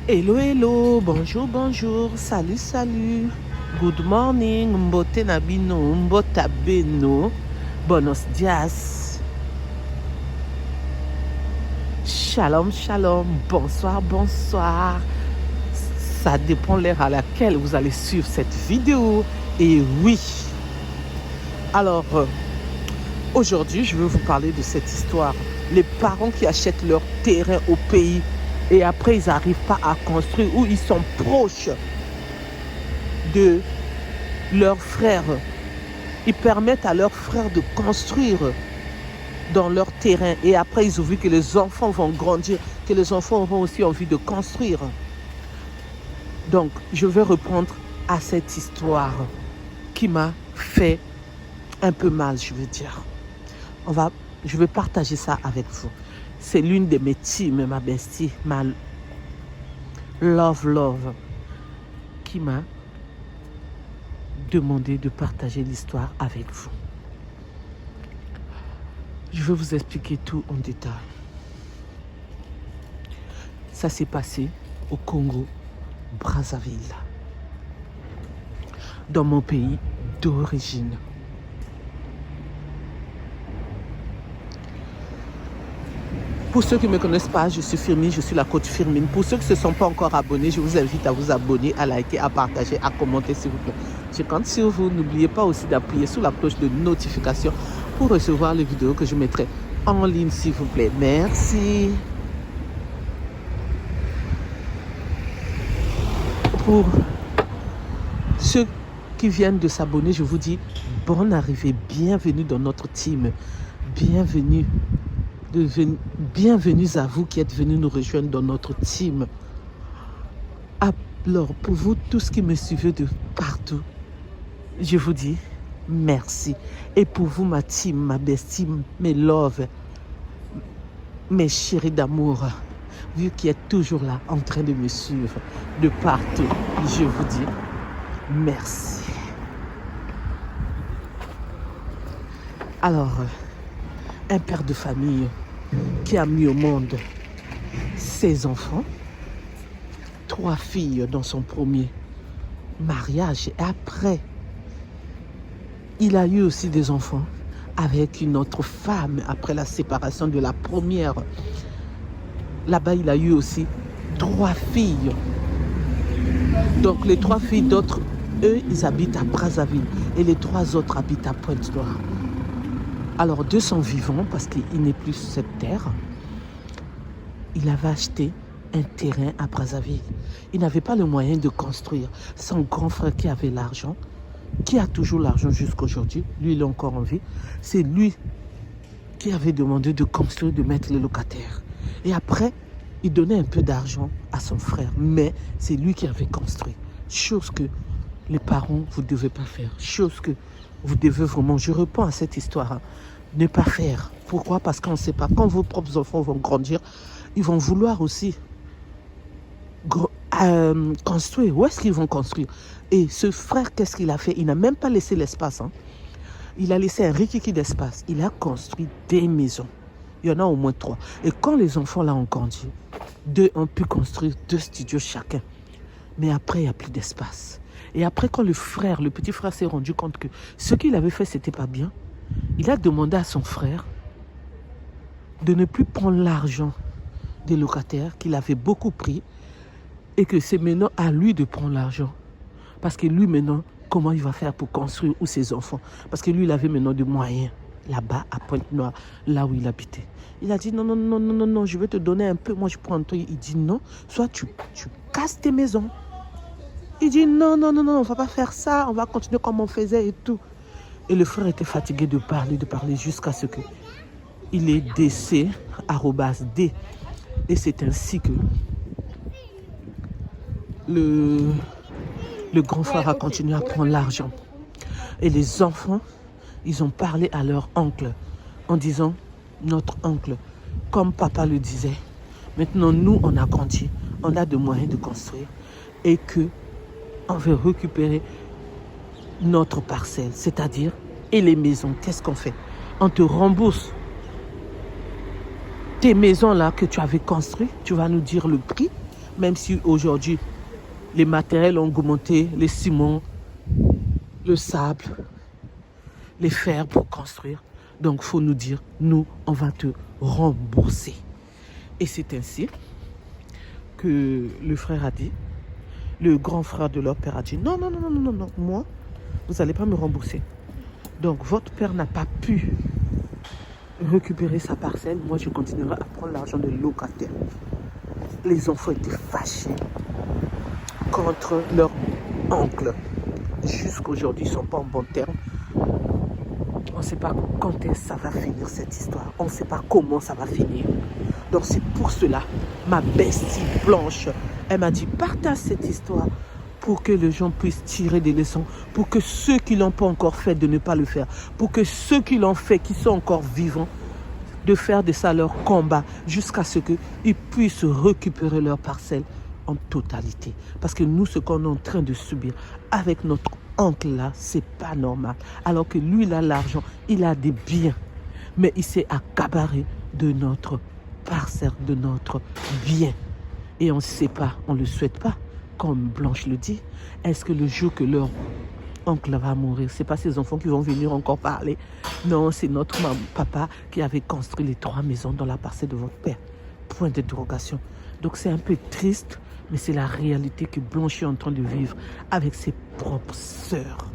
Hello, hello, bonjour, bonjour, salut, salut, good morning, mbote nabino, mbota beno, buenos dias, shalom, shalom, bonsoir, bonsoir. Ça dépend l'heure à laquelle vous allez suivre cette vidéo. Et oui, alors aujourd'hui, je veux vous parler de cette histoire. Les parents qui achètent leur terrain au pays et après, ils n'arrivent pas à construire ou ils sont proches de leurs frères. Ils permettent à leurs frères de construire dans leur terrain. Et après, ils ont vu que les enfants vont grandir, que les enfants auront aussi envie de construire. Donc, je vais reprendre à cette histoire qui m'a fait un peu mal, je veux dire. Je vais partager ça avec vous. C'est l'une de mes teams, ma bestie, ma love, qui m'a demandé de partager l'histoire avec vous. Je vais vous expliquer tout en détail. Ça s'est passé au Congo, Brazzaville, dans mon pays d'origine. Pour ceux qui ne me connaissent pas, je suis Firmine, je suis la coach Firmine. Pour ceux qui ne se sont pas encore abonnés, je vous invite à vous abonner, à liker, à partager, à commenter s'il vous plaît. Je compte sur vous. N'oubliez pas aussi d'appuyer sur la cloche de notification pour recevoir les vidéos que je mettrai en ligne s'il vous plaît. Merci. Pour ceux qui viennent de s'abonner, je vous dis bonne arrivée, bienvenue dans notre team. Bienvenue à vous qui êtes venus nous rejoindre dans notre team. Alors, pour vous tous qui me suivez de partout, je vous dis merci. Et pour vous, ma team, ma bestie, mes love, mes chéris d'amour, vous qui êtes toujours là en train de me suivre de partout, je vous dis merci. Alors, un père de famille qui a mis au monde ses enfants, 3 filles dans son premier mariage. Et après, il a eu aussi des enfants avec une autre femme après la séparation de la première. Là-bas, il a eu aussi 3 filles. Donc les 3 filles d'autres, eux, ils habitent à Brazzaville et les 3 autres habitent à Pointe-Noire. Alors 2 sont vivants parce qu'il n'est plus sur cette terre. Il avait acheté un terrain à Brazzaville. Il n'avait pas le moyen de construire. Son grand frère qui avait l'argent, qui a toujours l'argent jusqu'à aujourd'hui, lui il est encore en vie, c'est lui qui avait demandé de construire, de mettre les locataires. Et après, il donnait un peu d'argent à son frère, mais c'est lui qui avait construit. Chose que les parents, vous ne devez pas faire. Chose que vous devez vraiment, je réponds à cette histoire, ne pas faire. Pourquoi? Parce qu'on ne sait pas. Quand vos propres enfants vont grandir, ils vont vouloir aussi construire. Où est-ce qu'ils vont construire? Et ce frère, qu'est-ce qu'il a fait? Il n'a même pas laissé l'espace. Il a laissé un rikiki d'espace. Il a construit des maisons. Il y en a au moins 3. Et quand les enfants là ont grandi, 2 ont pu construire 2 studios chacun. Mais après, il n'y a plus d'espace. Et après, quand le petit frère s'est rendu compte que ce qu'il avait fait, ce n'était pas bien, il a demandé à son frère de ne plus prendre l'argent des locataires qu'il avait beaucoup pris et que c'est maintenant à lui de prendre l'argent. Parce que lui, maintenant, comment il va faire pour construire ou ses enfants? Parce que lui, il avait maintenant des moyens là-bas à Pointe-Noire, là où il habitait. Il a dit non, je vais te donner un peu, moi je prends un truc. Il dit non, soit tu casses tes maisons. Il dit non, on ne va pas faire ça, on va continuer comme on faisait et tout. Et le frère était fatigué de parler jusqu'à ce que il est DC, @D. Et c'est ainsi que le grand frère a continué à prendre l'argent. Et les enfants, ils ont parlé à leur oncle en disant, notre oncle, comme papa le disait, maintenant nous on a grandi, on a de moyens de construire et que on veut récupérer notre parcelle, c'est-à-dire, et les maisons, qu'est-ce qu'on fait? On te rembourse tes maisons là que tu avais construites, tu vas nous dire le prix, Même si aujourd'hui, les matériels ont augmenté, les ciments, le sable, les fers pour construire. Donc, il faut nous dire, nous, on va te rembourser. Et c'est ainsi que le frère a dit, le grand frère de leur père a dit, non, moi, vous n'allez pas me rembourser. Donc, votre père n'a pas pu récupérer sa parcelle. Moi, je continuerai à prendre l'argent des locataires. Les enfants étaient fâchés contre leur oncle. Jusqu'aujourd'hui, ils ne sont pas en bon terme. On ne sait pas quand est-ce que ça va finir cette histoire. On ne sait pas comment ça va finir. Donc c'est pour cela, ma bestie blanche, elle m'a dit, partage cette histoire pour que les gens puissent tirer des leçons, pour que ceux qui ne l'ont pas encore fait, de ne pas le faire, pour que ceux qui l'ont fait, qui sont encore vivants, de faire de ça leur combat jusqu'à ce qu'ils puissent récupérer leur parcelle en totalité. Parce que nous, ce qu'on est en train de subir avec notre oncle là, c'est pas normal. Alors que lui, il a l'argent, il a des biens, mais il s'est accaparé de notre parcelle, de notre bien. Et on ne sait pas, on ne le souhaite pas, comme Blanche le dit. Est-ce que le jour que leur oncle va mourir, ce n'est pas ses enfants qui vont venir encore parler? Non, c'est notre papa qui avait construit les 3 maisons dans la parcelle de votre père. Point d'interrogation. Donc c'est un peu triste, mais c'est la réalité que Blanche est en train de vivre avec ses propres sœurs.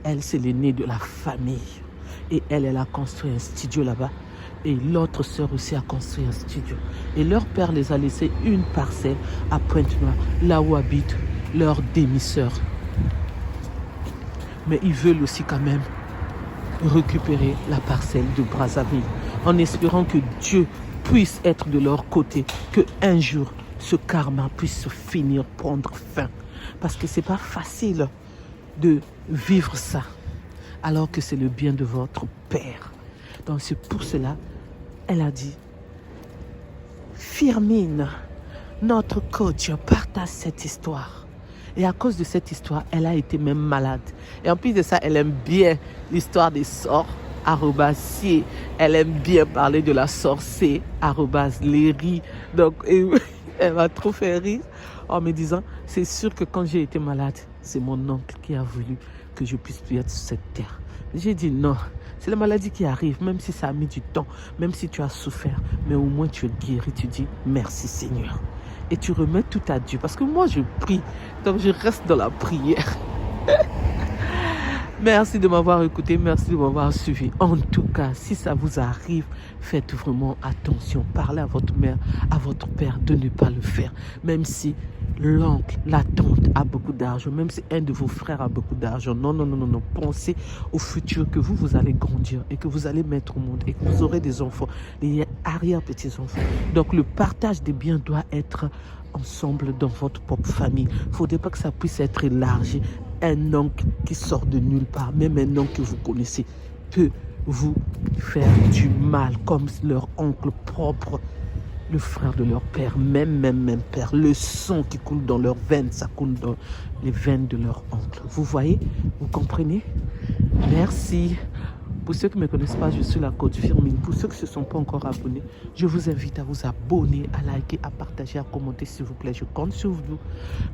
Elle, c'est l'aînée de la famille. Et elle a construit un studio là-bas. Et l'autre sœur aussi a construit un studio. Et leur père les a laissé une parcelle à Pointe-Noire, là où habitent leurs demi-sœurs. Mais ils veulent aussi quand même récupérer la parcelle de Brazzaville, en espérant que Dieu puisse être de leur côté, qu'un jour, ce karma puisse se finir, prendre fin. Parce que ce n'est pas facile de vivre ça, alors que c'est le bien de votre père. Donc c'est pour cela, elle a dit, Firmine, notre coach, partage cette histoire. Et à cause de cette histoire, elle a été même malade. Et en plus de ça, elle aime bien l'histoire des sorts, @si. Elle aime bien parler de la sorcière, @léry. Donc, elle m'a trop fait rire en me disant, c'est sûr que quand j'ai été malade, c'est mon oncle qui a voulu que je puisse plus être sur cette terre. J'ai dit non, c'est la maladie qui arrive, même si ça a mis du temps, même si tu as souffert, mais au moins tu es guéri, tu dis merci Seigneur. Et tu remets tout à Dieu, parce que moi je prie, donc je reste dans la prière. Merci de m'avoir écouté, merci de m'avoir suivi. En tout cas, si ça vous arrive, faites vraiment attention. Parlez à votre mère, à votre père de ne pas le faire. Même si l'oncle, la tante a beaucoup d'argent, même si un de vos frères a beaucoup d'argent. Non. Pensez au futur que vous allez grandir et que vous allez mettre au monde et que vous aurez des enfants, des arrière-petits-enfants. Donc le partage des biens doit être ensemble dans votre propre famille. Il ne faudrait pas que ça puisse être élargi. Un oncle qui sort de nulle part, même un oncle que vous connaissez, peut vous faire du mal, comme leur oncle propre, le frère de leur père, même père. Le sang qui coule dans leurs veines, ça coule dans les veines de leur oncle. Vous voyez? Vous comprenez? Merci. Pour ceux qui ne me connaissent pas, je suis la coach Firmine. Pour ceux qui ne se sont pas encore abonnés, je vous invite à vous abonner, à liker, à partager, à commenter, s'il vous plaît. Je compte sur vous.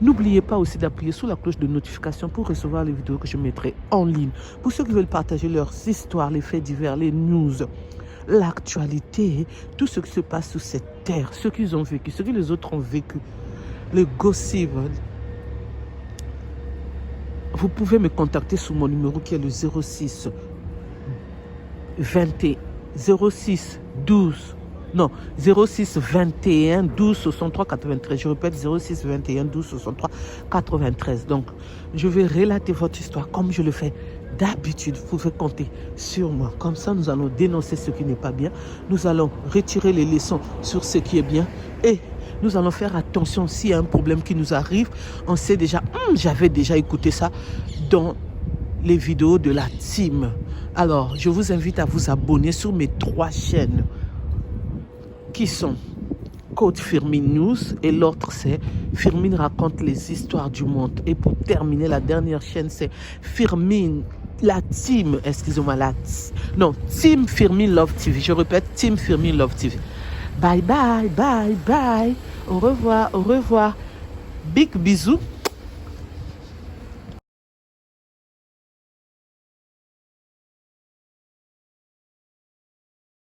N'oubliez pas aussi d'appuyer sur la cloche de notification pour recevoir les vidéos que je mettrai en ligne. Pour ceux qui veulent partager leurs histoires, les faits divers, les news, l'actualité, tout ce qui se passe sur cette terre, ce qu'ils ont vécu, ce que les autres ont vécu, le gossip. Vous pouvez me contacter sur mon numéro qui est le 06 21 12 63 93. Je répète, 06 21 12 63 93. Donc, je vais relater votre histoire comme je le fais d'habitude. Vous pouvez compter sur moi. Comme ça, nous allons dénoncer ce qui n'est pas bien. Nous allons retirer les leçons sur ce qui est bien. Et nous allons faire attention s'il y a un problème qui nous arrive. On sait déjà, j'avais déjà écouté ça dans les vidéos de la team. Alors, je vous invite à vous abonner sur mes 3 chaînes qui sont Coach Firmine News et l'autre c'est Firmine raconte les histoires du monde. Et pour terminer, la dernière chaîne c'est Firmine, la team, excusez-moi, Team Firmine Love TV. Je répète, Team Firmine Love TV. Bye bye, bye bye. Au revoir, au revoir. Big bisous.